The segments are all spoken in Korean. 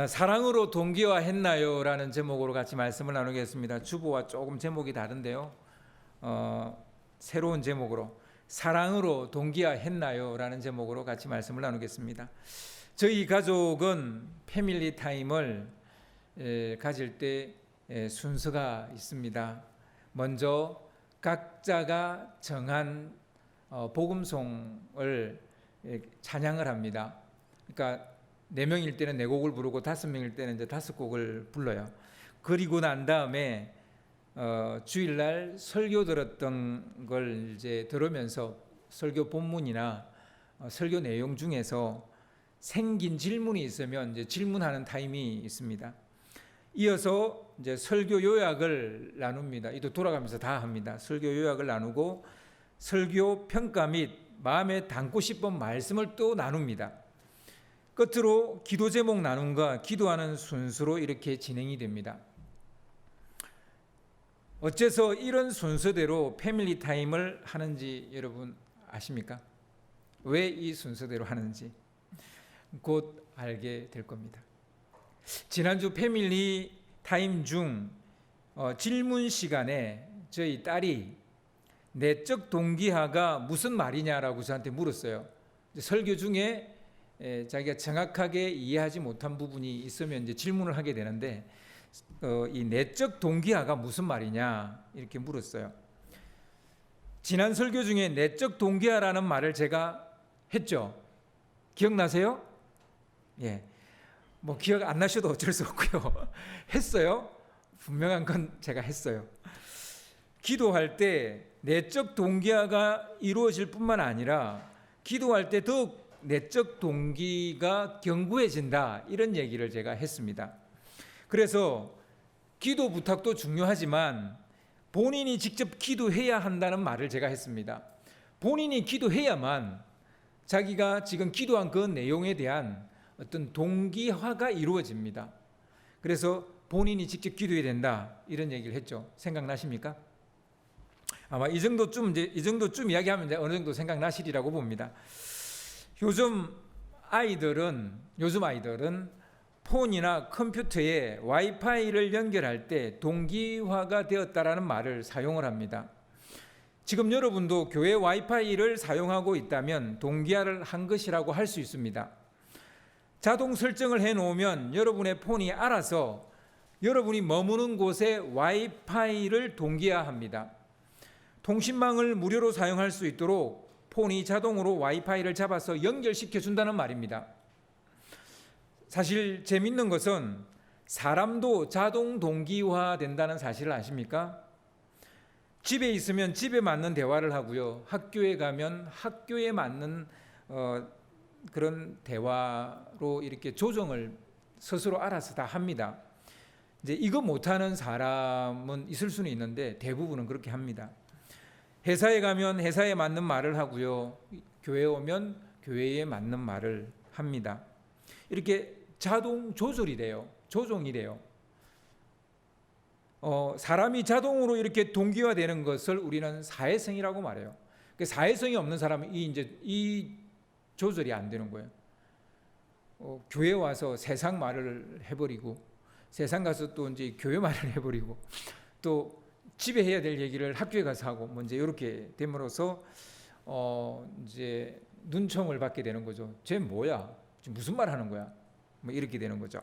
사랑으로 동기화했나요? 라는 제목으로 같이 말씀을 나누겠습니다. 주보와 조금 제목이 다른데요. 새로운 제목으로 사랑으로 동기화했나요? 라는 제목으로 같이 말씀을 나누겠습니다. 저희 가족은 패밀리 타임을 가질 때 순서가 있습니다. 먼저 각자가 정한 복음송을 찬양을 합니다. 그러니까 4명일 때는 4곡을 부르고 5명일 때는 이제 5곡을 불러요. 그리고 난 다음에 주일날 설교 들었던 걸 이제 들으면서 설교 본문이나 설교 내용 중에서 생긴 질문이 있으면 이제 질문하는 타임이 있습니다. 이어서 이제 설교 요약을 나눕니다. 이도 돌아가면서 다 합니다. 설교 요약을 나누고 설교 평가 및 마음에 담고 싶은 말씀을 또 나눕니다. 끝으로 기도 제목 나눔과 기도하는 순서로 이렇게 진행이 됩니다. 어째서 이런 순서대로 패밀리 타임을 하는지 여러분 아십니까? 왜 이 순서대로 하는지 곧 알게 될 겁니다. 지난주 패밀리 타임 중 질문 시간에 저희 딸이 내적 동기화가 무슨 말이냐라고 저한테 물었어요. 설교 중에 자기가 정확하게 이해하지 못한 부분이 있으면 이제 질문을 하게 되는데 이 내적 동기화가 무슨 말이냐 이렇게 물었어요. 지난 설교 중에 내적 동기화라는 말을 제가 했죠. 기억나세요? 예. 뭐 기억 안 나셔도 어쩔 수 없고요. 했어요. 분명한 건 제가 했어요. 기도할 때 내적 동기화가 이루어질 뿐만 아니라 기도할 때 더욱 내적 동기가 견고해진다 이런 얘기를 제가 했습니다. 그래서 기도 부탁도 중요하지만 본인이 직접 기도해야 한다는 말을 제가 했습니다. 본인이 기도해야만 자기가 지금 기도한 그 내용에 대한 어떤 동기화가 이루어집니다. 그래서 본인이 직접 기도해야 된다 이런 얘기를 했죠. 생각나십니까? 아마 이 정도쯤 이야기하면 이제 어느 정도 생각나시리라고 봅니다. 요즘 아이들은 폰이나 컴퓨터에 와이파이를 연결할 때 동기화가 되었다라는 말을 사용을 합니다. 지금 여러분도 교회 와이파이를 사용하고 있다면 동기화를 한 것이라고 할 수 있습니다. 자동 설정을 해놓으면 여러분의 폰이 알아서 여러분이 머무는 곳에 와이파이를 동기화합니다. 통신망을 무료로 사용할 수 있도록 폰이 자동으로 와이파이를 잡아서 연결시켜 준다는 말입니다. 사실 재밌는 것은 사람도 자동 동기화 된다는 사실을 아십니까? 집에 있으면 집에 맞는 대화를 하고요. 학교에 가면 학교에 맞는 그런 대화로 이렇게 조정을 스스로 알아서 다 합니다. 이제 이거 못하는 사람은 있을 수는 있는데 대부분은 그렇게 합니다. 회사에 가면 회사에 맞는 말을 하고요. 교회에 오면 교회에 맞는 말을 합니다. 이렇게 자동 조절이 돼요. 조종이 돼요. 사람이 자동으로 이렇게 동기화되는 것을 우리는 사회성이라고 말해요. 사회성이 없는 사람은 이 조절이 안 되는 거예요. 교회 와서 세상 말을 해버리고 세상 가서 또 이제 교회 말을 해버리고 또 집에 해야 될 얘기를 학교에 가서 하고 이제 이렇게 됨으로써 이제 눈총을 받게 되는 거죠. 쟤 뭐야? 지금 무슨 말 하는 거야? 뭐 이렇게 되는 거죠.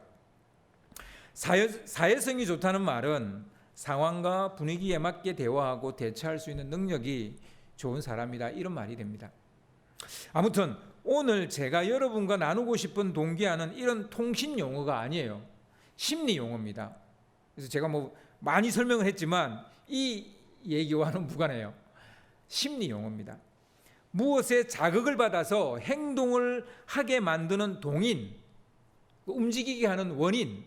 사회성이 좋다는 말은 상황과 분위기에 맞게 대화하고 대처할 수 있는 능력이 좋은 사람이다 이런 말이 됩니다. 아무튼 오늘 제가 여러분과 나누고 싶은 동기화는 이런 통신 용어가 아니에요. 심리 용어입니다. 그래서 제가 뭐 많이 설명을 했지만 이 얘기와는 무관해요. 심리 용어입니다. 무엇에 자극을 받아서 행동을 하게 만드는 동인, 움직이게 하는 원인,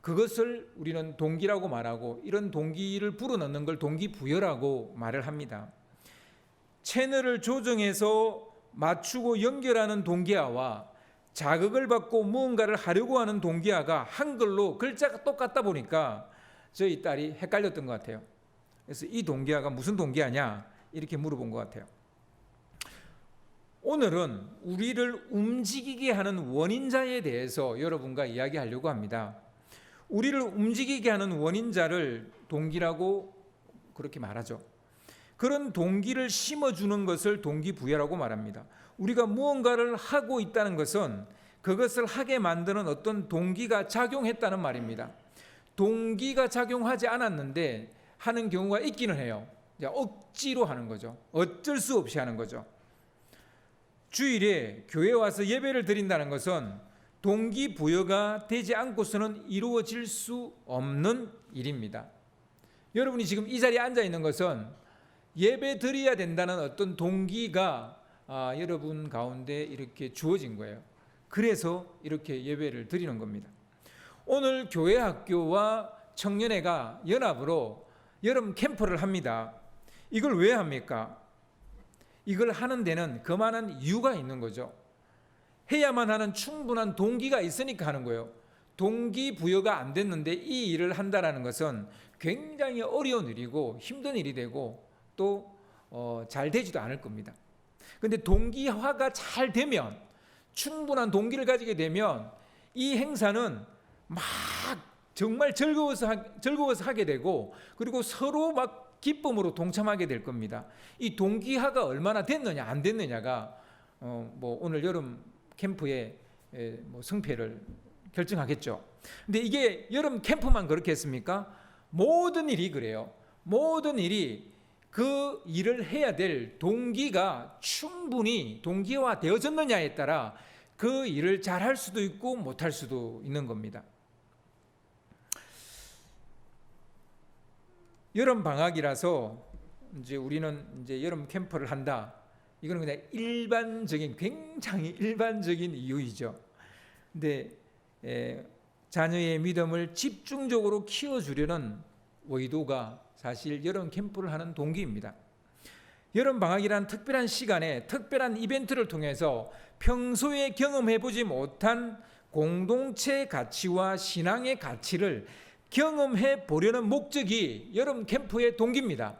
그것을 우리는 동기라고 말하고 이런 동기를 불어넣는 걸 동기부여라고 말을 합니다. 채널을 조정해서 맞추고 연결하는 동기화와 자극을 받고 무언가를 하려고 하는 동기화가 한글로 글자가 똑같다 보니까 저희 딸이 헷갈렸던 것 같아요. 그래서 이 동기화가 무슨 동기화냐 이렇게 물어본 것 같아요. 오늘은 우리를 움직이게 하는 원인자에 대해서 여러분과 이야기하려고 합니다. 우리를 움직이게 하는 원인자를 동기라고 그렇게 말하죠. 그런 동기를 심어주는 것을 동기부여라고 말합니다. 우리가 무언가를 하고 있다는 것은 그것을 하게 만드는 어떤 동기가 작용했다는 말입니다. 동기가 작용하지 않았는데 하는 경우가 있기는 해요. 억지로 하는 거죠. 어쩔 수 없이 하는 거죠. 주일에 교회에 와서 예배를 드린다는 것은 동기부여가 되지 않고서는 이루어질 수 없는 일입니다. 여러분이 지금 이 자리에 앉아 있는 것은 예배 드려야 된다는 어떤 동기가 여러분 가운데 이렇게 주어진 거예요. 그래서 이렇게 예배를 드리는 겁니다. 오늘 교회 학교와 청년회가 연합으로 여름 캠프를 합니다. 이걸 왜 합니까? 이걸 하는 데는 그만한 이유가 있는 거죠. 해야만 하는 충분한 동기가 있으니까 하는 거예요. 동기부여가 안 됐는데 이 일을 한다는 것은 굉장히 어려운 일이고 힘든 일이 되고 또 잘 되지도 않을 겁니다. 그런데 동기화가 잘 되면, 충분한 동기를 가지게 되면 이 행사는 막 정말 즐거워서 하게 되고, 그리고 서로 막 기쁨으로 동참하게 될 겁니다. 이 동기화가 얼마나 됐느냐 안 됐느냐가 오늘 여름 캠프의 승패를 결정하겠죠. 근데 이게 여름 캠프만 그렇겠습니까? 모든 일이 그래요. 모든 일이 그 일을 해야 될 동기가 충분히 동기화 되어졌느냐에 따라 그 일을 잘할 수도 있고 못할 수도 있는 겁니다. 여름 방학이라서 이제 우리는 이제 여름 캠프를 한다. 이거는 그냥 굉장히 일반적인 이유이죠. 근데 자녀의 믿음을 집중적으로 키워주려는 의도가 사실 여름 캠프를 하는 동기입니다. 여름 방학이란 특별한 시간에 특별한 이벤트를 통해서 평소에 경험해보지 못한 공동체 가치와 신앙의 가치를 경험해 보려는 목적이 여름 캠프의 동기입니다.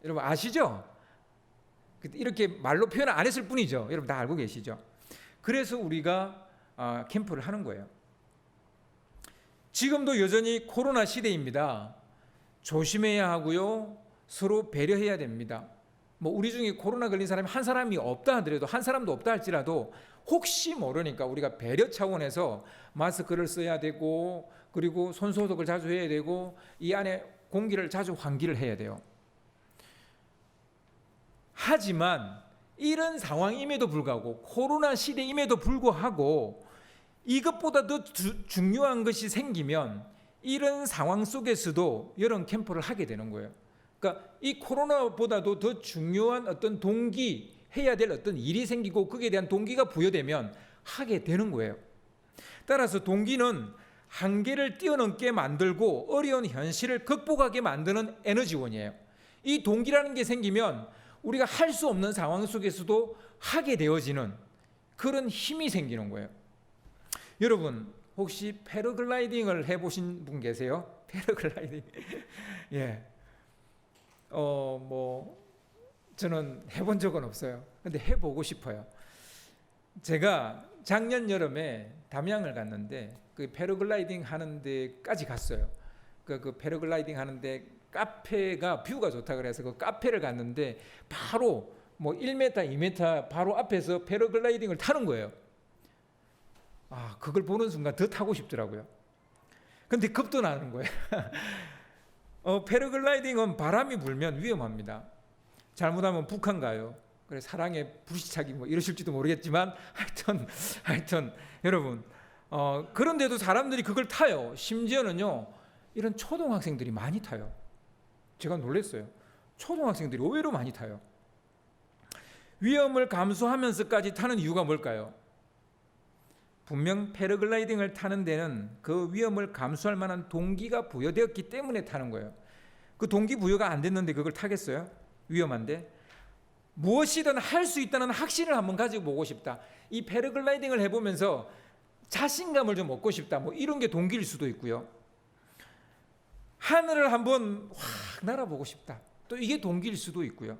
여러분 아시죠? 이렇게 말로 표현 안 했을 뿐이죠. 여러분 다 알고 계시죠? 그래서 우리가 캠프를 하는 거예요. 지금도 여전히 코로나 시대입니다. 조심해야 하고요. 서로 배려해야 됩니다. 우리 중에 코로나 걸린 사람이 한 사람이 없다 하더라도, 한 사람도 없다 할지라도 혹시 모르니까 우리가 배려 차원에서 마스크를 써야 되고, 그리고 손소독을 자주 해야 되고, 이 안에 공기를 자주 환기를 해야 돼요. 하지만 이런 상황임에도 불구하고, 코로나 시대임에도 불구하고 이것보다 더 중요한 것이 생기면 이런 상황 속에서도 여름 캠프를 하게 되는 거예요. 그러니까 이 코로나보다도 더 중요한 어떤 동기, 해야 될 어떤 일이 생기고 거기에 대한 동기가 부여되면 하게 되는 거예요. 따라서 동기는 한계를 뛰어넘게 만들고 어려운 현실을 극복하게 만드는 에너지원이에요. 이 동기라는 게 생기면 우리가 할 수 없는 상황 속에서도 하게 되어지는 그런 힘이 생기는 거예요. 여러분 혹시 패러글라이딩을 해보신 분 계세요? 패러글라이딩. 예. 저는 해본 적은 없어요. 근데 해보고 싶어요. 제가 작년 여름에 담양을 갔는데 그 패러글라이딩 하는 데까지 갔어요. 그 패러글라이딩 하는데 카페가 뷰가 좋다 그래서 그 카페를 갔는데 바로 1m, 2m 바로 앞에서 패러글라이딩을 타는 거예요. 그걸 보는 순간 더 타고 싶더라고요. 근데 겁도 나는 거예요. 패러글라이딩은 바람이 불면 위험합니다. 잘못하면 북한 가요. 그래 사랑에 불시착이 이러실지도 모르겠지만 하여튼 여러분 그런데도 사람들이 그걸 타요. 심지어는요 이런 초등학생들이 많이 타요. 제가 놀랐어요. 초등학생들이 의외로 많이 타요. 위험을 감수하면서까지 타는 이유가 뭘까요? 분명 패러글라이딩을 타는 데는 그 위험을 감수할 만한 동기가 부여되었기 때문에 타는 거예요. 그 동기 부여가 안 됐는데 그걸 타겠어요? 위험한데. 무엇이든 할 수 있다는 확신을 한번 가지고 보고 싶다. 이 패러글라이딩을 해보면서 자신감을 좀 얻고 싶다. 이런 게 동기일 수도 있고요. 하늘을 한번 확 날아보고 싶다. 또 이게 동기일 수도 있고요.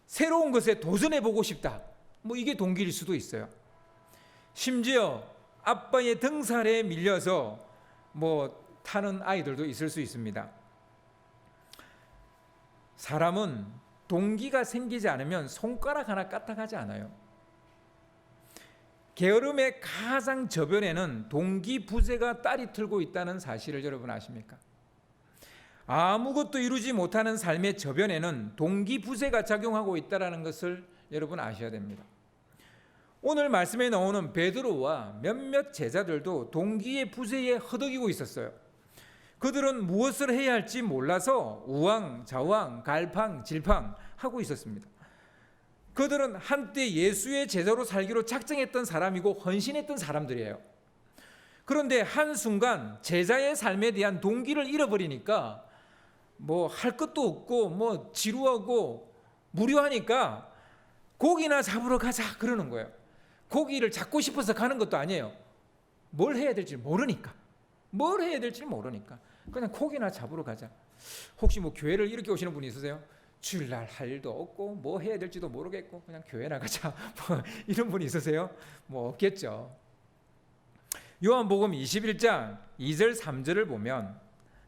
새로운 것에 도전해보고 싶다. 뭐 이게 동기일 수도 있어요. 심지어 아빠의 등살에 밀려서 뭐 타는 아이들도 있을 수 있습니다. 사람은 동기가 생기지 않으면 손가락 하나 까딱하지 않아요. 게으름의 가장 저변에는 동기부재가 딸이 틀고 있다는 사실을 여러분 아십니까? 아무것도 이루지 못하는 삶의 저변에는 동기부재가 작용하고 있다는 것을 여러분 아셔야 됩니다. 오늘 말씀에 나오는 베드로와 몇몇 제자들도 동기의 부재에 허덕이고 있었어요. 그들은 무엇을 해야 할지 몰라서 우왕좌왕 갈팡질팡 하고 있었습니다. 그들은 한때 예수의 제자로 살기로 작정했던 사람이고 헌신했던 사람들이에요. 그런데 한순간 제자의 삶에 대한 동기를 잃어버리니까 뭐 할 것도 없고 뭐 지루하고 무료하니까 고기나 잡으러 가자 그러는 거예요. 고기를 잡고 싶어서 가는 것도 아니에요. 뭘 해야 될지 모르니까. 그냥 고기나 잡으러 가자. 혹시 뭐 교회를 이렇게 오시는 분이 있으세요? 주일날 할 일도 없고 뭐 해야 될지도 모르겠고 그냥 교회 나가자 뭐 이런 분이 있으세요? 뭐 없겠죠. 요한복음 21장 2절 3절을 보면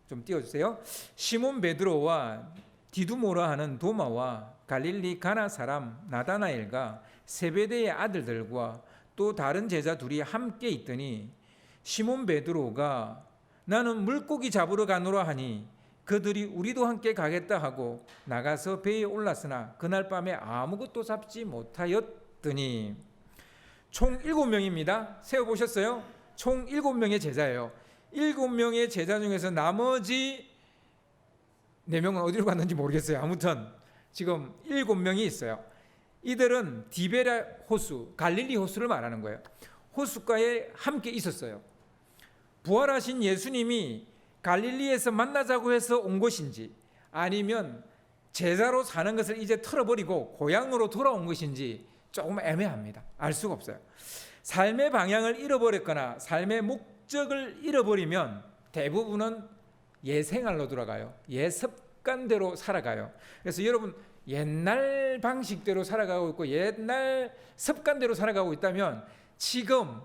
좀 띄워주세요. 시몬 베드로와 디두모라 하는 도마와 갈릴리 가나 사람 나다나엘과 세베대의 아들들과 또 다른 제자 둘이 함께 있더니 시몬 베드로가 나는 물고기 잡으러 가노라 하니 그들이 우리도 함께 가겠다 하고 나가서 배에 올랐으나 그날 밤에 아무것도 잡지 못하였더니 총 7명입니다. 세어보셨어요? 총 7명의 제자예요. 7명의 제자 중에서 나머지 4명은 어디로 갔는지 모르겠어요. 아무튼 지금 7명이 있어요. 이들은 디베라 호수, 갈릴리 호수를 말하는 거예요. 호숫가에 함께 있었어요. 부활하신 예수님이 갈릴리에서 만나자고 해서 온 것인지 아니면 제자로 사는 것을 이제 털어버리고 고향으로 돌아온 것인지 조금 애매합니다. 알 수가 없어요. 삶의 방향을 잃어버렸거나 삶의 목적을 잃어버리면 대부분은 예생활로 돌아가요. 예습관대로 살아가요. 그래서 여러분 옛날 방식대로 살아가고 있고 옛날 습관대로 살아가고 있다면 지금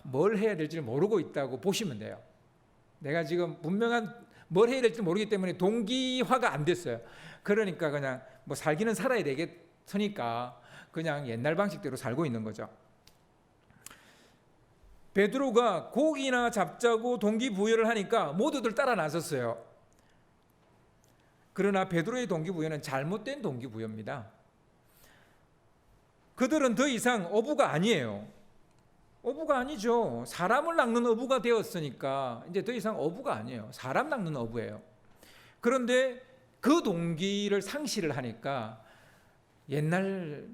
뭘 해야 될지 모르고 있다고 보시면 돼요. 내가 지금 분명한 뭘 해야 될지 모르기 때문에 동기화가 안 됐어요. 그러니까 그냥 뭐 살기는 살아야 되겠으니까 그냥 옛날 방식대로 살고 있는 거죠. 베드로가 고기나 잡자고 동기부여를 하니까 모두들 따라 나섰어요. 그러나 베드로의 동기부여는 잘못된 동기부여입니다. 그들은 더 이상 어부가 아니에요. 어부가 아니죠. 사람을 낚는 어부가 되었으니까 이제 더 이상 어부가 아니에요. 사람 낚는 어부예요. 그런데 그 동기를 상실을 하니까 옛날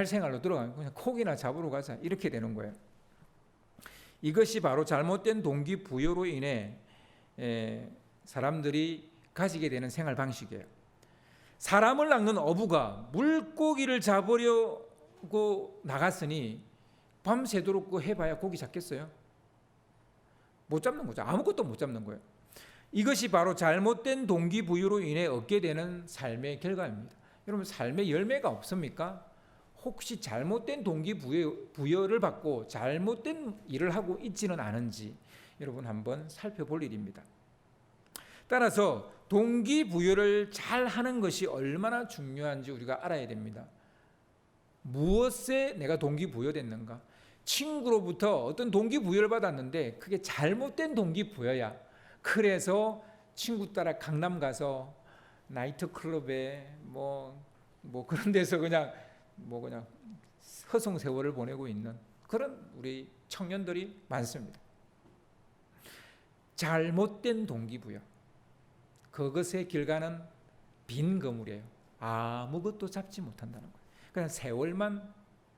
생활로 들어가면 그냥 고기나 잡으러 가자 이렇게 되는 거예요. 이것이 바로 잘못된 동기부여로 인해 사람들이 가지게 되는 생활 방식이에요. 사람을 낚는 어부가 물고기를 잡으려고 나갔으니 밤새도록 그 해봐야 고기 잡겠어요? 못 잡는 거죠. 아무것도 못 잡는 거예요. 이것이 바로 잘못된 동기부여로 인해 얻게 되는 삶의 결과입니다. 여러분 삶의 열매가 없습니까? 혹시 잘못된 동기부여를 받고 잘못된 일을 하고 있지는 않은지 여러분 한번 살펴볼 일입니다. 따라서 동기부여를 잘 하는 것이 얼마나 중요한지 우리가 알아야 됩니다. 무엇에 내가 동기부여됐는가? 친구로부터 어떤 동기부여를 받았는데 그게 잘못된 동기부여야. 그래서 친구 따라 강남 가서 나이트클럽에 뭐 그런 데서 그냥 허송세월을 보내고 있는 그런 우리 청년들이 많습니다. 잘못된 동기부여. 그것의 결과는 빈 거물이에요. 아무것도 잡지 못한다는 거예요. 그냥 세월만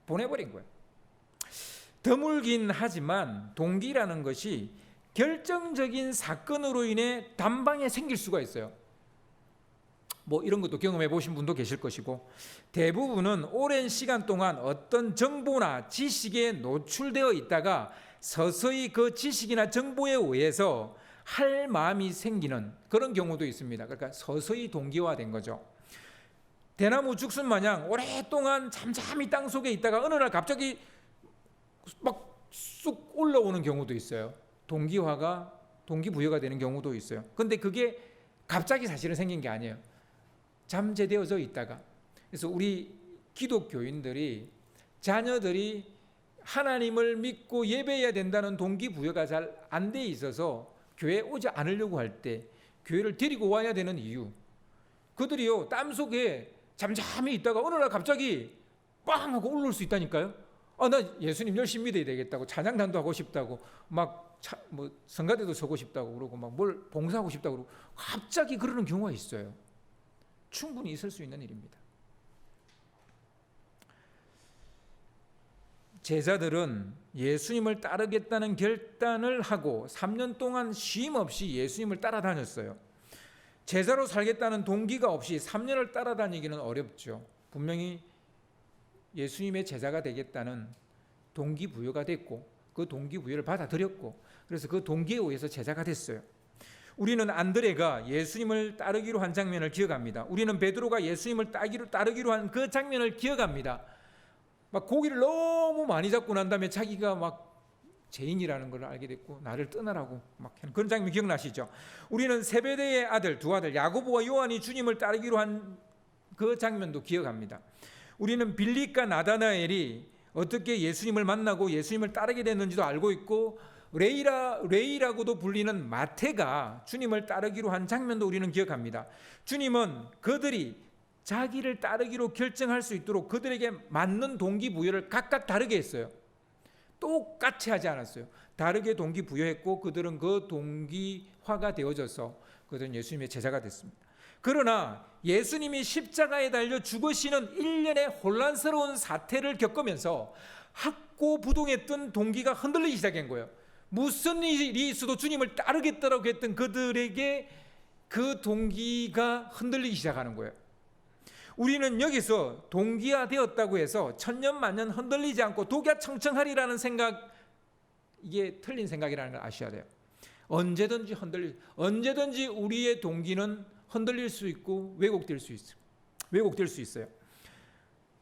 보내버린 거예요. 드물긴 하지만 동기라는 것이 결정적인 사건으로 인해 단방에 생길 수가 있어요. 뭐 이런 것도 경험해 보신 분도 계실 것이고 대부분은 오랜 시간 동안 어떤 정보나 지식에 노출되어 있다가 서서히 그 지식이나 정보에 의해서 할 마음이 생기는 그런 경우도 있습니다. 그러니까 서서히 동기화된 거죠. 대나무 죽순 마냥 오랫동안 잠잠히 땅 속에 있다가 어느 날 갑자기 막 쑥 올라오는 경우도 있어요. 동기부여가 되는 경우도 있어요. 근데 그게 갑자기 사실은 생긴 게 아니에요. 잠재되어져 있다가. 그래서 우리 기독교인들이 자녀들이 하나님을 믿고 예배해야 된다는 동기부여가 잘 안 돼 있어서 교회에 오지 않으려고 할 때 교회를 데리고 와야 되는 이유, 그들이요 땀 속에 잠잠히 있다가 어느 날 갑자기 빵 하고 올라올 수 있다니까요. 나 예수님 열심히 믿어야 되겠다고, 찬양단도 하고 싶다고, 막 성가대도 서고 싶다고 그러고, 막 뭘 봉사하고 싶다고 그러고 갑자기 그러는 경우가 있어요. 충분히 있을 수 있는 일입니다. 제자들은 예수님을 따르겠다는 결단을 하고 3년 동안 쉼 없이 예수님을 따라다녔어요. 제자로 살겠다는 동기가 없이 3년을 따라다니기는 어렵죠. 분명히 예수님의 제자가 되겠다는 동기부여가 됐고 그 동기부여를 받아들였고 그래서 그 동기에 의해서 제자가 됐어요. 우리는 안드레가 예수님을 따르기로 한 장면을 기억합니다. 우리는 베드로가 예수님을 따르기로 한 그 장면을 기억합니다. 막 고기를 너무 많이 잡고 난 다음에 자기가 막 죄인이라는 걸 알게 됐고 나를 떠나라고 막 하는 그런 장면 기억나시죠? 우리는 세베대의 아들 두 아들 야고보와 요한이 주님을 따르기로 한 그 장면도 기억합니다. 우리는 빌립과 나다나엘이 어떻게 예수님을 만나고 예수님을 따르게 됐는지도 알고 있고 레이라고도 불리는 마태가 주님을 따르기로 한 장면도 우리는 기억합니다. 주님은 그들이 자기를 따르기로 결정할 수 있도록 그들에게 맞는 동기부여를 각각 다르게 했어요. 똑같이 하지 않았어요. 다르게 동기부여했고 그들은 그 동기화가 되어져서 그들은 예수님의 제자가 됐습니다. 그러나 예수님이 십자가에 달려 죽으시는 일련의 혼란스러운 사태를 겪으면서 학고부동했던 동기가 흔들리기 시작한 거예요. 무슨 일이 있어도 주님을 따르겠다라고 했던 그들에게 그 동기가 흔들리기 시작하는 거예요. 우리는 여기서 동기화되었다고 해서 천년만년 흔들리지 않고 독야청청하리라는 생각, 이게 틀린 생각이라는 걸 아셔야 돼요. 언제든지 우리의 동기는 흔들릴 수 있고 왜곡될 수 있어요.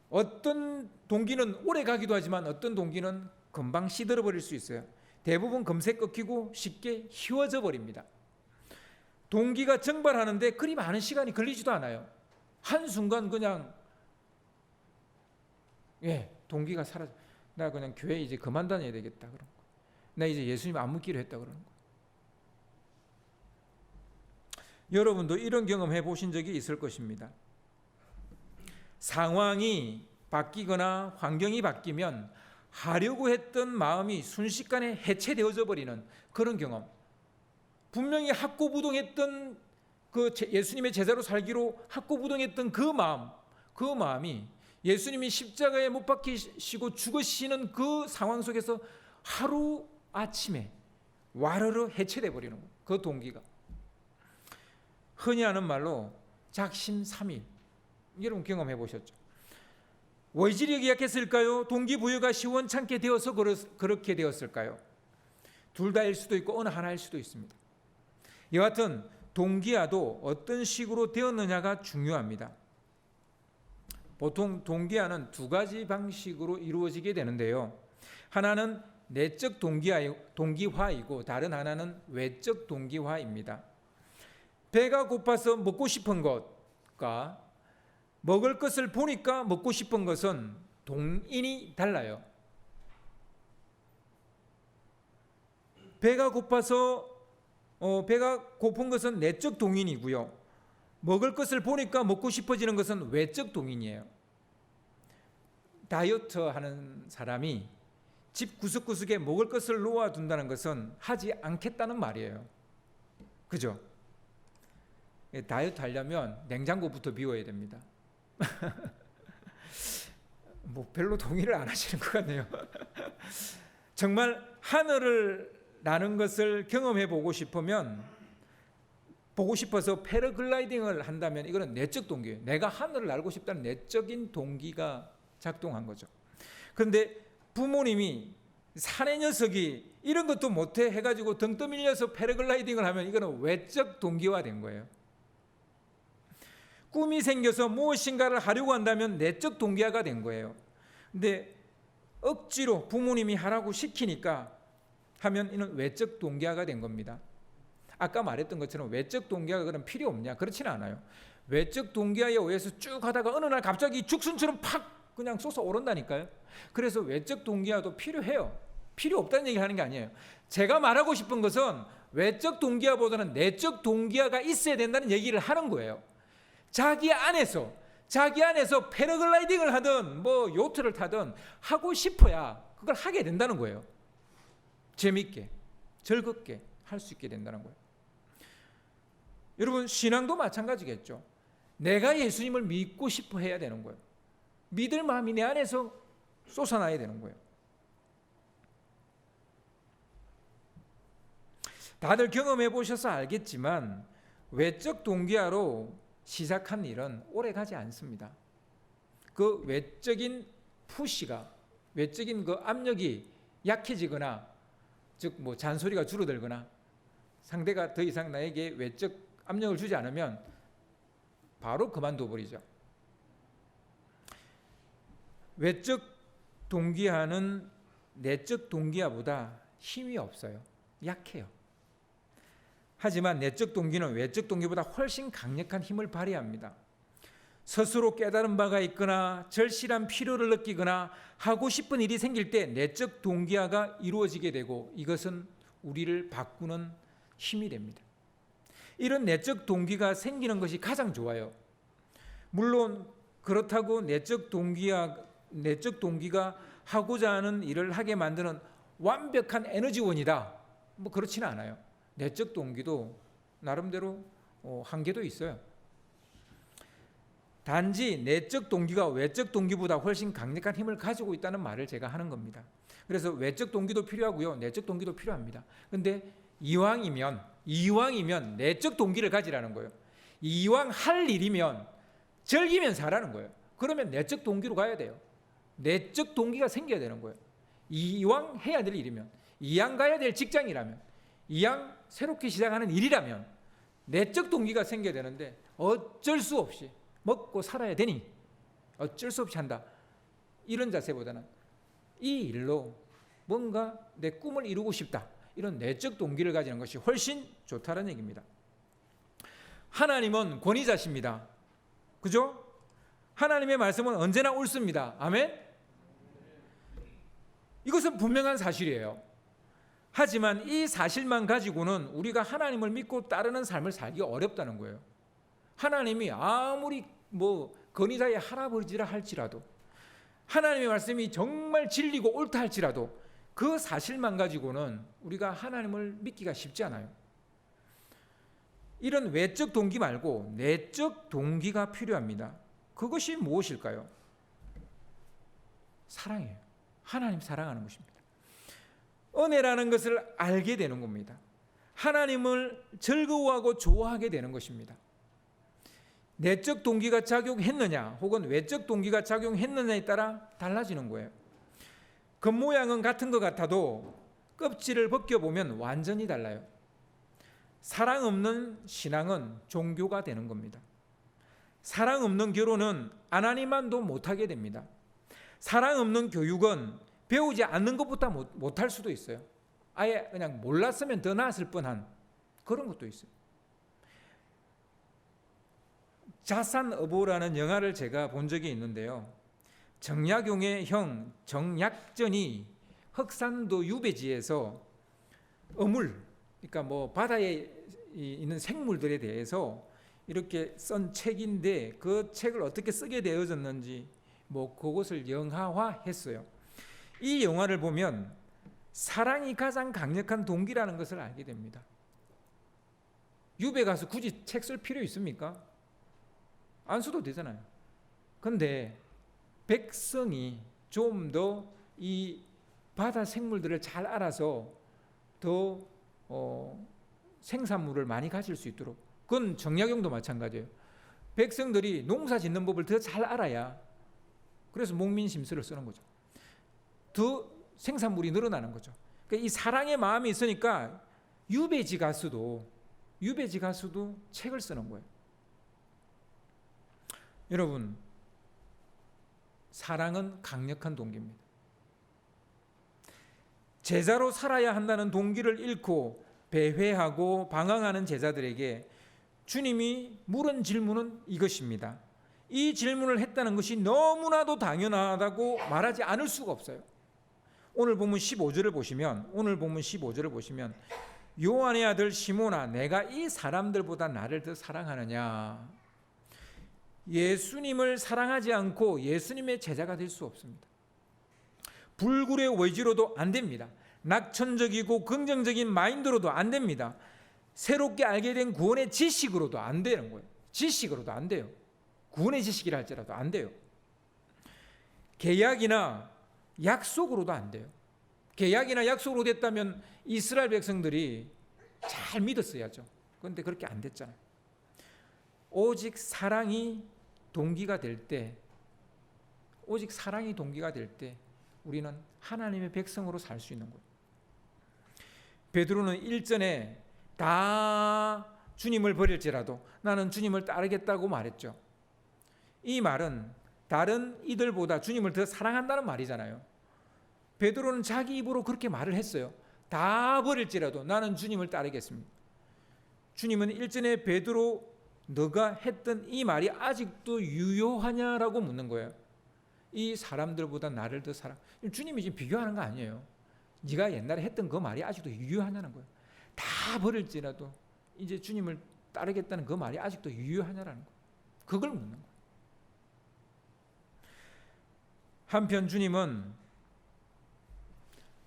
어떤 동기는 오래 가기도 하지만 어떤 동기는 금방 시들어 버릴 수 있어요. 대부분 금세 꺾이고 쉽게 희워져 버립니다. 동기가 증발하는데 그리 많은 시간이 걸리지도 않아요. 한순간 그냥 동기가 사라져. 나 그냥 교회 이제 그만 다녀야 되겠다 그런 거. 나 이제 예수님 안 묻기로 했다 그런 거. 여러분도 이런 경험 해보신 적이 있을 것입니다. 상황이 바뀌거나 환경이 바뀌면 하려고 했던 마음이 순식간에 해체되어져 버리는 그런 경험. 분명히 학고부동했던 그 예수님의 제자로 살기로 학고부동했던 그 마음이 예수님이 십자가에 못 박히시고 죽으시는 그 상황 속에서 하루 아침에 와르르 해체돼 버리는 거예요. 그 동기가. 흔히 하는 말로 작심삼일. 여러분 경험해 보셨죠? 원질이 기약했을까요? 동기부여가 시원찮게 되어서 그렇게 되었을까요? 둘 다일 수도 있고 어느 하나일 수도 있습니다. 여하튼 동기화도 어떤 식으로 되었느냐가 중요합니다. 보통 동기화는 두 가지 방식으로 이루어지게 되는데요. 하나는 내적 동기화이고 다른 하나는 외적 동기화입니다. 배가 고파서 먹고 싶은 것과 먹을 것을 보니까 먹고 싶은 것은 동인이 달라요. 배가 고픈 것은 내적 동인이고요. 먹을 것을 보니까 먹고 싶어지는 것은 외적 동인이에요. 다이어트 하는 사람이 집 구석구석에 먹을 것을 놓아둔다는 것은 하지 않겠다는 말이에요. 그죠? 다이어트 하려면 냉장고부터 비워야 됩니다. 별로 동의를 안 하시는 것 같네요. 정말 하늘을 나는 것을 경험해 보고 싶어서 패러글라이딩을 한다면 이거는 내적 동기예요. 내가 하늘을 날고 싶다는 내적인 동기가 작동한 거죠. 그런데 부모님이 사내 녀석이 이런 것도 못해 해가지고 등 떠밀려서 패러글라이딩을 하면 이거는 외적 동기화된 거예요. 꿈이 생겨서 무엇인가를 하려고 한다면 내적 동기화가 된 거예요. 근데 억지로 부모님이 하라고 시키니까 하면 이는 외적 동기화가 된 겁니다. 아까 말했던 것처럼 외적 동기화가 그럼 필요 없냐? 그렇지는 않아요. 외적 동기화에 의해서 쭉 하다가 어느 날 갑자기 죽순처럼 팍 그냥 솟아오른다니까요. 그래서 외적 동기화도 필요해요. 필요 없다는 얘기를 하는 게 아니에요. 제가 말하고 싶은 것은 외적 동기화보다는 내적 동기화가 있어야 된다는 얘기를 하는 거예요. 자기 안에서 패러글라이딩을 하든 뭐 요트를 타든 하고 싶어야 그걸 하게 된다는 거예요. 재밌게 즐겁게 할 수 있게 된다는 거예요. 여러분, 신앙도 마찬가지겠죠. 내가 예수님을 믿고 싶어 해야 되는 거예요. 믿을 마음이 내 안에서 솟아나야 되는 거예요. 다들 경험해 보셔서 알겠지만 외적 동기화로 시작한 일은 오래 가지 않습니다. 그 외적인 푸시가, 외적인 그 압력이 약해지거나, 즉 뭐 잔소리가 줄어들거나 상대가 더 이상 나에게 외적 압력을 주지 않으면 바로 그만둬 버리죠. 외적 동기화는 내적 동기화보다 힘이 없어요. 약해요. 하지만 내적 동기는 외적 동기보다 훨씬 강력한 힘을 발휘합니다. 스스로 깨달은 바가 있거나 절실한 필요를 느끼거나 하고 싶은 일이 생길 때 내적 동기화가 이루어지게 되고 이것은 우리를 바꾸는 힘이 됩니다. 이런 내적 동기가 생기는 것이 가장 좋아요. 물론 그렇다고 내적 동기가 하고자 하는 일을 하게 만드는 완벽한 에너지원이다, 뭐 그렇지는 않아요. 내적 동기도 나름대로 한계도 있어요. 단지 내적 동기가 외적 동기보다 훨씬 강력한 힘을 가지고 있다는 말을 제가 하는 겁니다. 그래서 외적 동기도 필요하고요, 내적 동기도 필요합니다. 근데 이왕이면 내적 동기를 가지라는 거예요. 이왕 할 일이면 즐기면서 하라는 거예요. 그러면 내적 동기로 가야 돼요. 내적 동기가 생겨야 되는 거예요. 이왕 해야 될 일이면, 이왕 가야 될 직장이라면, 이왕 새롭게 시작하는 일이라면 내적 동기가 생겨야 되는데 어쩔 수 없이 먹고 살아야 되니 어쩔 수 없이 한다, 이런 자세보다는 이 일로 뭔가 내 꿈을 이루고 싶다, 이런 내적 동기를 가지는 것이 훨씬 좋다는 얘기입니다. 하나님은 권위자십니다. 그죠? 하나님의 말씀은 언제나 옳습니다. 아멘? 이것은 분명한 사실이에요. 하지만 이 사실만 가지고는 우리가 하나님을 믿고 따르는 삶을 살기 어렵다는 거예요. 하나님이 아무리 뭐 권위자의 할아버지라 할지라도, 하나님의 말씀이 정말 진리고 옳다 할지라도 그 사실만 가지고는 우리가 하나님을 믿기가 쉽지 않아요. 이런 외적 동기 말고 내적 동기가 필요합니다. 그것이 무엇일까요? 사랑이에요. 하나님 사랑하는 것입니다. 은혜라는 것을 알게 되는 겁니다. 하나님을 즐거워하고 좋아하게 되는 것입니다. 내적 동기가 작용했느냐 혹은 외적 동기가 작용했느냐에 따라 달라지는 거예요. 겉모양은 같은 것 같아도 껍질을 벗겨보면 완전히 달라요. 사랑 없는 신앙은 종교가 되는 겁니다. 사랑 없는 결혼은 안 하니만도 못하게 됩니다. 사랑 없는 교육은 배우지 않는 것보다 못할 수도 있어요. 아예 그냥 몰랐으면 더 나았을 뻔한 그런 것도 있어요. 자산어보라는 영화를 제가 본 적이 있는데요. 정약용의 형 정약전이 흑산도 유배지에서 어물, 그러니까 뭐 바다에 있는 생물들에 대해서 이렇게 쓴 책인데 그 책을 어떻게 쓰게 되어졌는지 뭐 그것을 영화화했어요. 이 영화를 보면 사랑이 가장 강력한 동기라는 것을 알게 됩니다. 유배 가서 굳이 책 쓸 필요 있습니까? 안 써도 되잖아요. 그런데 백성이 좀 더 이 바다 생물들을 잘 알아서 더 생산물을 많이 가질 수 있도록, 그건 정약용도 마찬가지예요. 백성들이 농사 짓는 법을 더 잘 알아야, 그래서 목민심서를 쓰는 거죠. 더 생산물이 늘어나는 거죠. 그러니까 이 사랑의 마음이 있으니까 유배지 가수도 책을 쓰는 거예요. 여러분, 사랑은 강력한 동기입니다. 제자로 살아야 한다는 동기를 잃고 배회하고 방황하는 제자들에게 주님이 물은 질문은 이것입니다. 이 질문을 했다는 것이 너무나도 당연하다고 말하지 않을 수가 없어요. 오늘 본문 15절을 보시면 요한의 아들 시몬아, 내가 이 사람들보다 나를 더 사랑하느냐? 예수님을 사랑하지 않고 예수님의 제자가 될 수 없습니다. 불굴의 의지로도 안 됩니다. 낙천적이고 긍정적인 마인드로도 안 됩니다. 새롭게 알게 된 구원의 지식으로도 안 되는 거예요. 지식으로도 안 돼요. 구원의 지식이라 할지라도 안 돼요. 계약이나 약속으로도 안 돼요. 계약이나 약속으로 됐다면 이스라엘 백성들이 잘 믿었어야죠. 그런데 그렇게 안 됐잖아요. 오직 사랑이 동기가 될 때, 우리는 하나님의 백성으로 살 수 있는 거예요. 베드로는 일전에 다 주님을 버릴지라도 나는 주님을 따르겠다고 말했죠. 이 말은 다른 이들보다 주님을 더 사랑한다는 말이잖아요. 베드로는 자기 입으로 그렇게 말을 했어요. 다 버릴지라도 나는 주님을 따르겠습니다. 주님은 일전에 베드로, 너가 했던 이 말이 아직도 유효하냐라고 묻는 거예요. 이 사람들보다 나를 더 사랑. 주님이 지금 비교하는 거 아니에요. 네가 옛날에 했던 그 말이 아직도 유효하냐는 거예요. 다 버릴지라도 이제 주님을 따르겠다는 그 말이 아직도 유효하냐라는 거예요. 그걸 묻는 거예요. 한편 주님은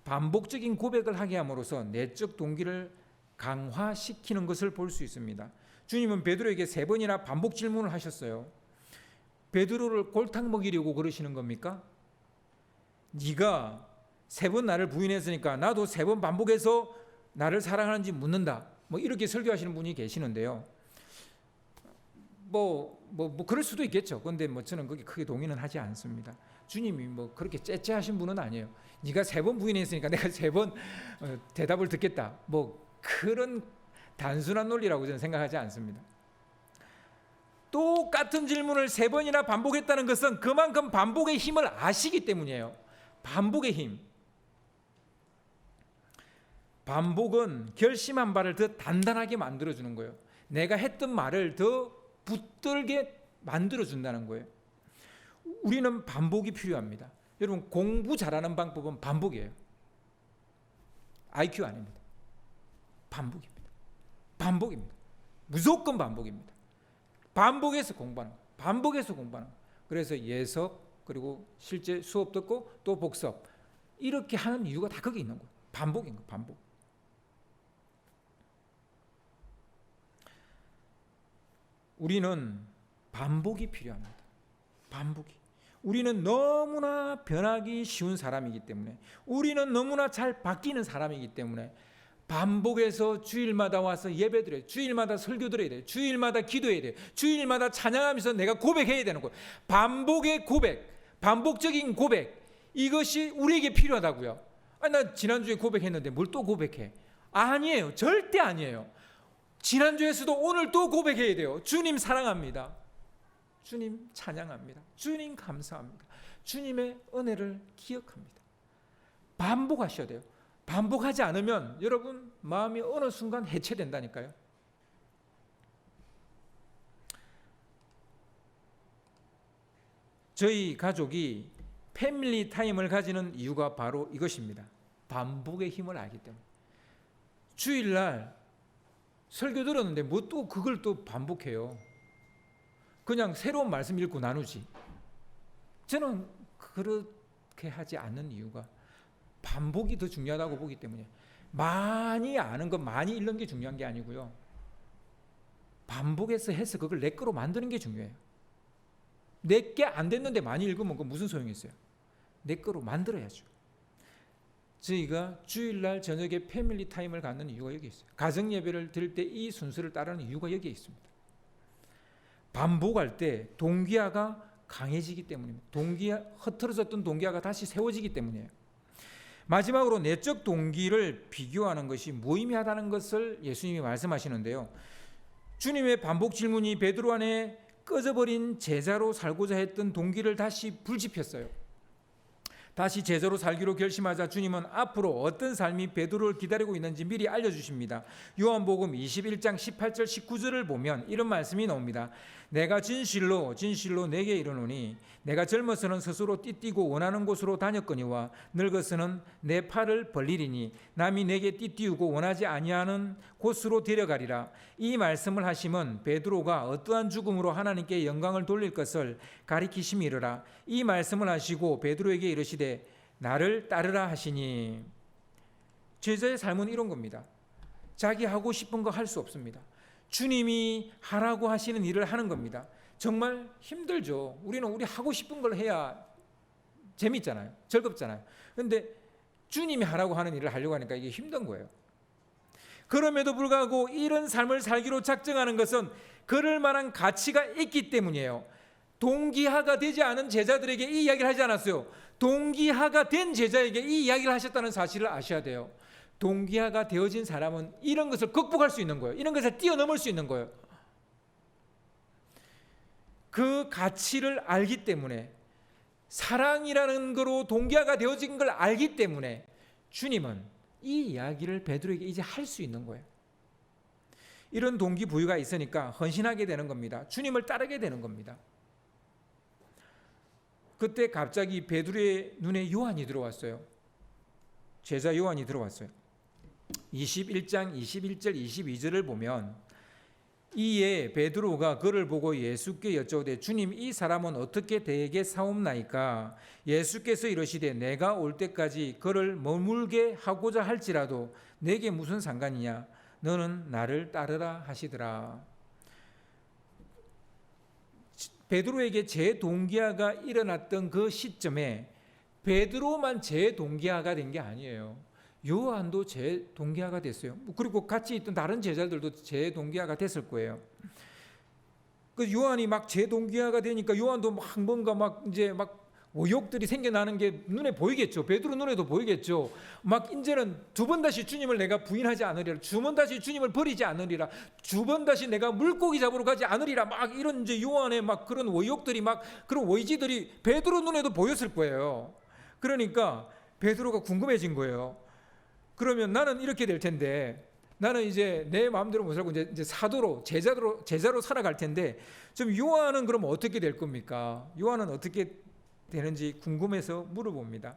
반복적인 고백을 하게 함으로써 내적 동기를 강화시키는 것을 볼 수 있습니다. 주님은 베드로에게 3번이나 반복 질문을 하셨어요. 베드로를 골탕 먹이려고 그러시는 겁니까? 네가 3번 나를 부인했으니까 나도 3번 반복해서 나를 사랑하는지 묻는다. 이렇게 설교하시는 분이 계시는데요. 그럴 수도 있겠죠. 그런데 저는 거기 크게 동의는 하지 않습니다. 주님이 그렇게 째째하신 분은 아니에요. 네가 3번 부인했으니까 내가 3번 대답을 듣겠다. 그런 단순한 논리라고 저는 생각하지 않습니다. 똑같은 질문을 3번이나 반복했다는 것은 그만큼 반복의 힘을 아시기 때문이에요. 반복의 힘. 반복은 결심한 바를 더 단단하게 만들어주는 거예요. 내가 했던 말을 더 붙들게 만들어준다는 거예요. 우리는 반복이 필요합니다. 여러분, 공부 잘하는 방법은 반복이에요. IQ 아닙니다. 반복입니다. 무조건 반복입니다. 반복해서 공부하는 거예요. 반복해서 공부하는 거예요. 그래서 예습, 그리고 실제 수업 듣고 또 복습, 이렇게 하는 이유가 다 거기 있는 거예요. 반복인 거예요. 반복. 우리는 반복이 필요합니다. 반복이. 우리는 너무나 변하기 쉬운 사람이기 때문에, 우리는 너무나 잘 바뀌는 사람이기 때문에 반복해서 주일마다 와서 예배드려야 돼요. 주일마다 설교드려야 돼요. 주일마다 기도해야 돼요. 주일마다 찬양하면서 내가 고백해야 되는 거예요. 반복의 고백, 반복적인 고백, 이것이 우리에게 필요하다고요. 나 지난주에 고백했는데 뭘 또 고백해? 아니에요. 절대 아니에요. 지난주에서도 오늘 또 고백해야 돼요. 주님 사랑합니다. 주님 찬양합니다. 주님 감사합니다. 주님의 은혜를 기억합니다. 반복하셔야 돼요. 반복하지 않으면 여러분 마음이 어느 순간 해체된다니까요. 저희 가족이 패밀리 타임을 가지는 이유가 바로 이것입니다. 반복의 힘을 알기 때문에. 주일날 설교 들었는데 또 그걸 또 반복해요. 그냥 새로운 말씀 읽고 나누지. 저는 그렇게 하지 않는 이유가 반복이 더 중요하다고 보기 때문에. 많이 아는 것, 많이 읽는 게 중요한 게 아니고요. 반복해서 해서 그걸 내 거로 만드는 게 중요해요. 내게 안 됐는데 많이 읽으면 그 무슨 소용이 있어요? 내 거로 만들어야죠. 저희가 주일날 저녁에 패밀리 타임을 갖는 이유가 여기 있어요. 가정 예배를 드릴 때 이 순서를 따르는 이유가 여기에 있습니다. 반복할 때 동기화가 강해지기 때문입니다. 흐트러졌던 동기화가 다시 세워지기 때문이에요. 마지막으로 내적 동기를 비교하는 것이 무의미하다는 것을 예수님이 말씀하시는데요. 주님의 반복 질문이 베드로 안에 꺼져버린 제자로 살고자 했던 동기를 다시 불지폈어요. 다시 제자로 살기로 결심하자 주님은 앞으로 어떤 삶이 베드로를 기다리고 있는지 미리 알려주십니다. 요한복음 21장 18절 19절을 보면 이런 말씀이 나옵니다. 내가 진실로 내게 이르노니 내가 젊어서는 스스로 띠뛰고 원하는 곳으로 다녔거니와 늙어서는 내 팔을 벌리리니 남이 내게 띠띠우고 원하지 아니하는 곳으로 데려가리라. 이 말씀을 하심은 베드로가 어떠한 죽음으로 하나님께 영광을 돌릴 것을 가리키심이로라. 이 말씀을 하시고 베드로에게 이르시되 나를 따르라 하시니. 제자의 삶은 이런 겁니다. 자기 하고 싶은 거 할 수 없습니다. 주님이 하라고 하시는 일을 하는 겁니다. 정말 힘들죠. 우리 하고 싶은 걸 해야 재밌잖아요. 즐겁잖아요. 그런데 주님이 하라고 하는 일을 하려고 하니까 이게 힘든 거예요. 그럼에도 불구하고 이런 삶을 살기로 작정하는 것은 그럴 만한 가치가 있기 때문이에요. 동기화가 되지 않은 제자들에게 이 이야기를 하지 않았어요. 동기화가 된 제자에게 이 이야기를 하셨다는 사실을 아셔야 돼요. 동기화가 되어진 사람은 이런 것을 극복할 수 있는 거예요. 이런 것을 뛰어넘을 수 있는 거예요. 그 가치를 알기 때문에, 사랑이라는 거로 동기화가 되어진 걸 알기 때문에 주님은 이 이야기를 베드로에게 이제 할 수 있는 거예요. 이런 동기부여가 있으니까 헌신하게 되는 겁니다. 주님을 따르게 되는 겁니다. 그때 갑자기 베드로의 눈에 요한이 들어왔어요. 제자 요한이 들어왔어요. 21장 21절 22절을 보면 이에 베드로가 그를 보고 예수께 여쭤오되 주님 이 사람은 어떻게 대개 사옵나이까? 예수께서 이르시되 내가 올 때까지 그를 머물게 하고자 할지라도 내게 무슨 상관이냐? 너는 나를 따르라 하시더라. 베드로에게 재동기화가 일어났던 그 시점에 베드로만 재동기화가 된 게 아니에요. 요한도 재동기화가 됐어요. 그리고 같이 있던 다른 제자들도 재동기화가 됐을 거예요. 그 요한이 막 재동기화가 되니까 요한도 막 뭔가 막 이제 막 의욕들이 생겨나는 게 눈에 보이겠죠. 베드로 눈에도 보이겠죠. 막 이제는 두 번 다시 주님을 내가 부인하지 않으리라. 두 번 다시 주님을 버리지 않으리라. 두 번 다시 내가 물고기 잡으러 가지 않으리라. 막 이런 이제 요한의 막 그런 의욕들이 막 그런 의지들이 베드로 눈에도 보였을 거예요. 그러니까 베드로가 궁금해진 거예요. 그러면 나는 이렇게 될 텐데, 나는 이제 내 마음대로 못 살고 이제 사도로 제자로 살아갈 텐데, 좀 요한은 그럼 어떻게 될 겁니까? 요한은 어떻게 되는지 궁금해서 물어봅니다.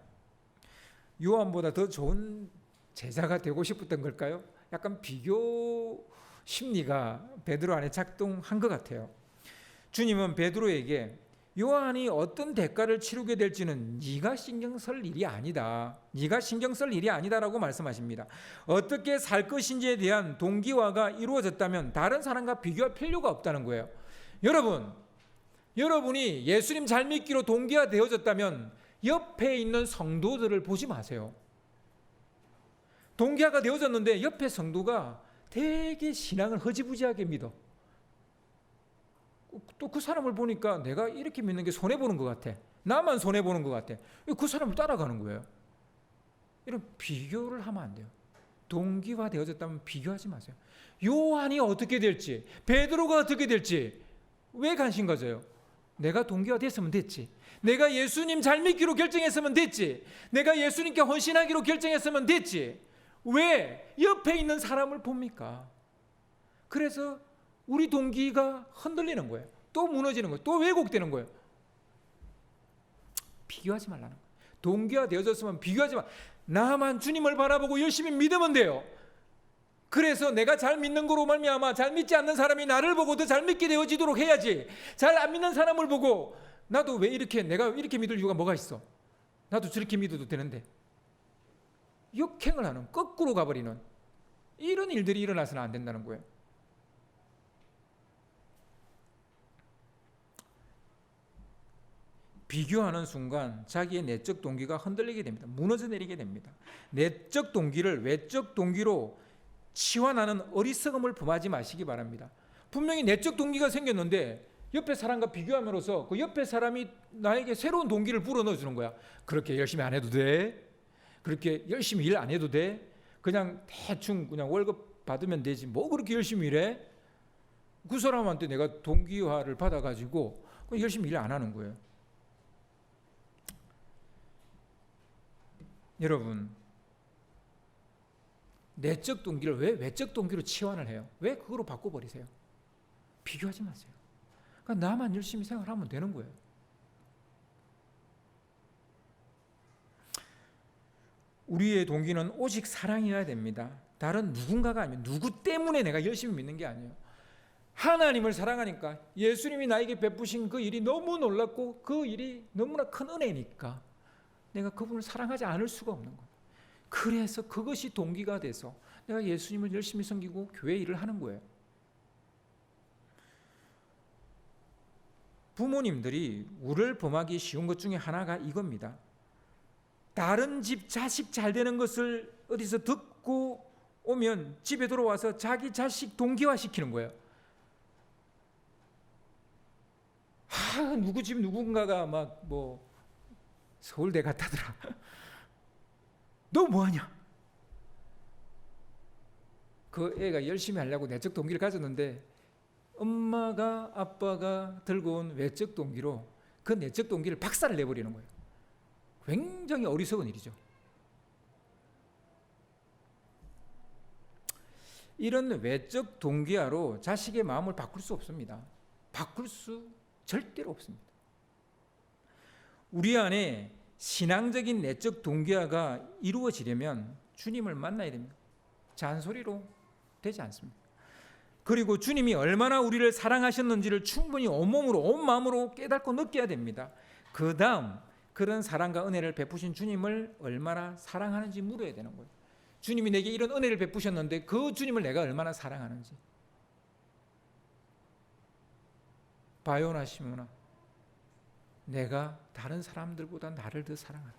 요한보다 더 좋은 제자가 되고 싶었던 걸까요? 약간 비교 심리가 베드로 안에 작동한 것 같아요. 주님은 베드로에게 요한이 어떤 대가를 치르게 될지는 네가 신경 쓸 일이 아니다. 네가 신경 쓸 일이 아니다라고 말씀하십니다. 어떻게 살 것인지에 대한 동기화가 이루어졌다면 다른 사람과 비교할 필요가 없다는 거예요. 여러분이 예수님 잘 믿기로 동기화 되어졌다면 옆에 있는 성도들을 보지 마세요. 동기화가 되어졌는데 옆에 성도가 되게 신앙을 허지부지하게 믿어. 또 그 사람을 보니까 내가 이렇게 믿는 게 손해보는 것 같아. 나만 손해보는 것 같아. 그 사람을 따라가는 거예요. 이런 비교를 하면 안 돼요. 동기화 되어졌다면 비교하지 마세요. 요한이 어떻게 될지, 베드로가 어떻게 될지 왜 관심 가져요? 내가 동기화 됐으면 됐지. 내가 예수님 잘 믿기로 결정했으면 됐지. 내가 예수님께 헌신하기로 결정했으면 됐지. 왜 옆에 있는 사람을 봅니까? 그래서 우리 동기가 흔들리는 거예요. 또 무너지는 거예요. 또 왜곡되는 거예요. 비교하지 말라는 거예요. 동기화 되어졌으면 비교하지 마. 나만 주님을 바라보고 열심히 믿으면 돼요. 그래서 내가 잘 믿는 거로 말미암아 잘 믿지 않는 사람이 나를 보고 더 잘 믿게 되어지도록 해야지. 잘 안 믿는 사람을 보고 나도 왜 이렇게 내가 이렇게 믿을 이유가 뭐가 있어? 나도 저렇게 믿어도 되는데. 역행을 하는, 거꾸로 가버리는 이런 일들이 일어나서는 안 된다는 거예요. 비교하는 순간 자기의 내적 동기가 흔들리게 됩니다. 무너져 내리게 됩니다. 내적 동기를 외적 동기로 치환하는 어리석음을 범하지 마시기 바랍니다. 분명히 내적 동기가 생겼는데 옆에 사람과 비교함으로써 그 옆에 사람이 나에게 새로운 동기를 불어넣어 주는 거야. 그렇게 열심히 안 해도 돼? 그렇게 열심히 일 안 해도 돼? 그냥 대충 그냥 월급 받으면 되지. 뭐 그렇게 열심히 일해? 그 사람한테 내가 동기화를 받아가지고 열심히 일 안 하는 거예요. 여러분, 내적 동기를 왜 외적 동기로 치환을 해요? 왜 그거로 바꿔버리세요? 비교하지 마세요. 그러니까 나만 열심히 생활하면 되는 거예요. 우리의 동기는 오직 사랑이어야 됩니다. 다른 누군가가 아니면 누구 때문에 내가 열심히 믿는 게 아니에요. 하나님을 사랑하니까, 예수님이 나에게 베푸신 그 일이 너무 놀랍고 그 일이 너무나 큰 은혜니까 내가 그분을 사랑하지 않을 수가 없는 거예요. 그래서 그것이 동기가 돼서 내가 예수님을 열심히 섬기고 교회 일을 하는 거예요. 부모님들이 우를 범하기 쉬운 것 중에 하나가 이겁니다. 다른 집 자식 잘 되는 것을 어디서 듣고 오면 집에 들어와서 자기 자식 동기화시키는 거예요. 누구 집 누군가가 막 서울대 갔다더라. 너 뭐하냐? 그 애가 열심히 하려고 내적 동기를 가졌는데 엄마가 아빠가 들고 온 외적 동기로 그 내적 동기를 박살을 내버리는 거예요. 굉장히 어리석은 일이죠. 이런 외적 동기화로 자식의 마음을 바꿀 수 없습니다. 바꿀 수 절대로 없습니다. 우리 안에 신앙적인 내적 동기화가 이루어지려면 주님을 만나야 됩니다. 잔소리로 되지 않습니다. 그리고 주님이 얼마나 우리를 사랑하셨는지를 충분히 온몸으로 온 마음으로 깨닫고 느껴야 됩니다. 그 다음 그런 사랑과 은혜를 베푸신 주님을 얼마나 사랑하는지 물어야 되는 거예요. 주님이 내게 이런 은혜를 베푸셨는데 그 주님을 내가 얼마나 사랑하는지. 바요나 시모나, 내가 다른 사람들보다 나를 더 사랑하는,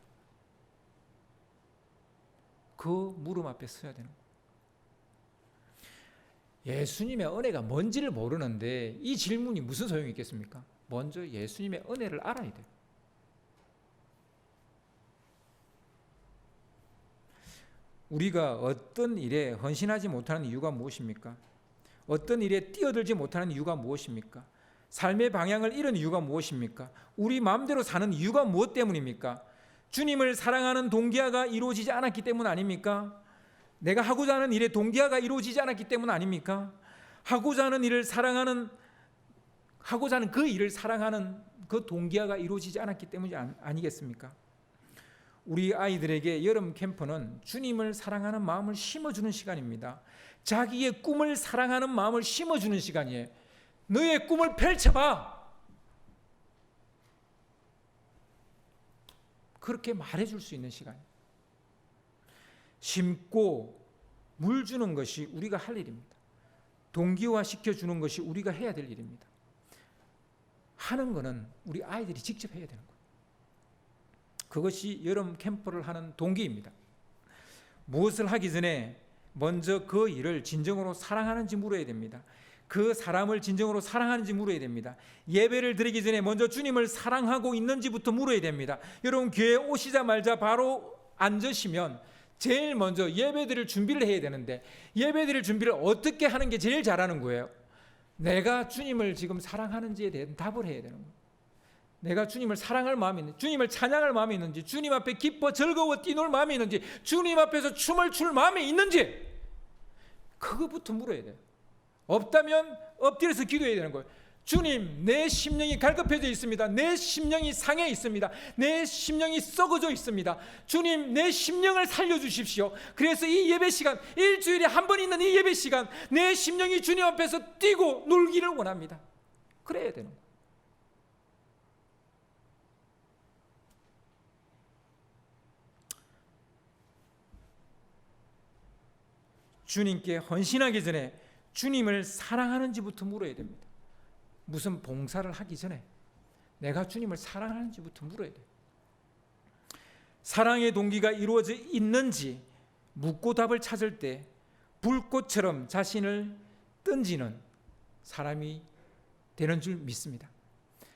그 물음 앞에 서야 되는 거예요. 예수님의 은혜가 뭔지를 모르는데 이 질문이 무슨 소용이 있겠습니까? 먼저 예수님의 은혜를 알아야 돼요. 우리가 어떤 일에 헌신하지 못하는 이유가 무엇입니까? 어떤 일에 뛰어들지 못하는 이유가 무엇입니까? 삶의 방향을 잃은 이유가 무엇입니까? 우리 마음대로 사는 이유가 무엇 때문입니까? 주님을 사랑하는 동기화가 이루어지지 않았기 때문 아닙니까? 내가 하고자 하는 일에 동기화가 이루어지지 않았기 때문 아닙니까? 하고자 하는 일을 사랑하는, 하고자 하는 그 일을 사랑하는 그 동기화가 이루어지지 않았기 때문이 아니겠습니까? 우리 아이들에게 여름 캠프는 주님을 사랑하는 마음을 심어주는 시간입니다. 자기의 꿈을 사랑하는 마음을 심어주는 시간이에요. 너의 꿈을 펼쳐봐. 그렇게 말해줄 수 있는 시간이에요. 심고 물 주는 것이 우리가 할 일입니다. 동기화 시켜주는 것이 우리가 해야 될 일입니다. 하는 것은 우리 아이들이 직접 해야 되는 거예요. 그것이 여름 캠프를 하는 동기입니다. 무엇을 하기 전에 먼저 그 일을 진정으로 사랑하는지 물어야 됩니다. 그 사람을 진정으로 사랑하는지 물어야 됩니다. 예배를 드리기 전에 먼저 주님을 사랑하고 있는지부터 물어야 됩니다. 여러분, 교회 오시자마자 바로 앉으시면 제일 먼저 예배 드릴 준비를 해야 되는데, 예배 드릴 준비를 어떻게 하는 게 제일 잘하는 거예요? 내가 주님을 지금 사랑하는지에 대한 답을 해야 되는 거예요. 내가 주님을 사랑할 마음이 있는지, 주님을 찬양할 마음이 있는지, 주님 앞에 기뻐 즐거워 뛰놀 마음이 있는지, 주님 앞에서 춤을 출 마음이 있는지, 그거부터 물어야 돼요. 없다면 엎드려서 기도해야 되는 거예요. 주님, 내 심령이 갈급해져 있습니다. 내 심령이 상해 있습니다. 내 심령이 썩어져 있습니다. 주님, 내 심령을 살려주십시오. 그래서 이 예배 시간, 일주일에 한 번 있는 이 예배 시간, 내 심령이 주님 앞에서 뛰고 놀기를 원합니다. 그래야 되는 거예요. 주님께 헌신하기 전에 주님을 사랑하는지부터 물어야 됩니다. 무슨 봉사를 하기 전에 내가 주님을 사랑하는지부터 물어야 돼요. 사랑의 동기가 이루어져 있는지 묻고 답을 찾을 때 불꽃처럼 자신을 던지는 사람이 되는 줄 믿습니다.